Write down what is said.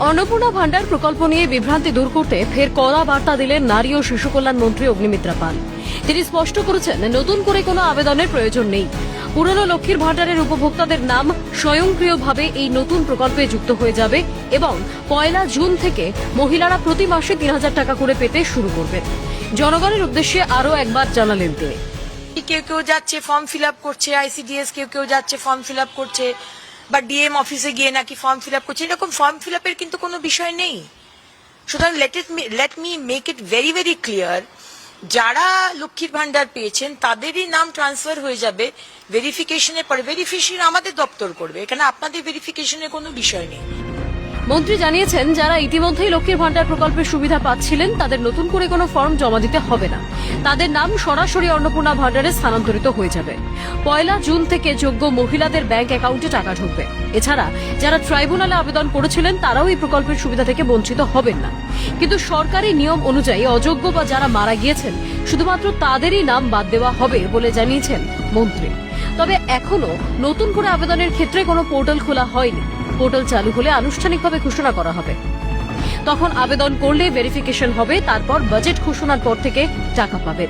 অন্নপূর্ণা ভান্ডার প্রকল্প নিয়ে বিভ্রান্তি দূর করতে ফের কড়া বার্তা দিলেন নারী ও শিশু কল্যাণ মন্ত্রী অগ্নিমিত্রা পাল। তিনি স্পষ্ট করেছেন, নতুন করে কোনো আবেদনের প্রয়োজন নেই। পুরনো লক্ষ্মীর ভান্ডারের উপভোক্তাদের নাম স্বয়ংক্রিয়ভাবে এই নতুন প্রকল্পে যুক্ত হয়ে যাবে এবং 1 জুন থেকে মহিলারা প্রতি মাসে 3,000 টাকা করে পেতে শুরু করবেন। জনগণের উদ্দেশ্যে আরও একবার জানালেন তিনি। কেউ কেউ যাচ্ছে ফর্ম ফিল আপ করছে, আইসিডিএস কেউ কেউ যাচ্ছে ফর্ম ফিল আপ করছে, বা ডিএম অফিসে গিয়ে নাকি ফর্ম ফিল আপ করছে। এরকম ফর্ম ফিল আপের কিন্তু কোনো বিষয় নেই। সুতরাং let me make it very very clear, যারা লক্ষ্মীর ভান্ডার পেয়েছেন তাদেরই নাম ট্রান্সফার হয়ে যাবে ভেরিফিকেশনের পরে। ভেরিফিকেশন আমাদের দপ্তর করবে, এখানে আপনাদের ভেরিফিকেশনের কোনো বিষয় নেই। মন্ত্রী জানিয়েছেন, যারা ইতিমধ্যেই লক্ষ্মীর ভান্ডার প্রকল্পের সুবিধা পাচ্ছিলেন তাদের নতুন করে কোনো ফর্ম জমা দিতে হবে না। তাদের নাম সরাসরি অন্নপূর্ণা ভান্ডারে স্থানান্তরিত হয়ে যাবে। 1 জুন থেকে যোগ্য মহিলাদের ব্যাংক অ্যাকাউন্টে টাকা ঢুকবে। এছাড়া যারা ট্রাইব্যুনালে আবেদন করেছিলেন তারাও এই প্রকল্পের সুবিধা থেকে বঞ্চিত হবেন না। কিন্তু সরকারি নিয়ম অনুযায়ী অযোগ্য বা যারা মারা গিয়েছেন শুধুমাত্র তাদেরই নাম বাদ দেওয়া হবে বলে জানিয়েছেন মন্ত্রী। তবে এখনো নতুন করে আবেদনের ক্ষেত্রে কোনো পোর্টাল খোলা হয়নি। পোর্টাল চালু হলে আনুষ্ঠানিকভাবে ঘোষণা করা হবে। তখন আবেদন করলে ভেরিফিকেশন হবে, তারপর বাজেট ঘোষণার পর থেকে টাকা পাবেন।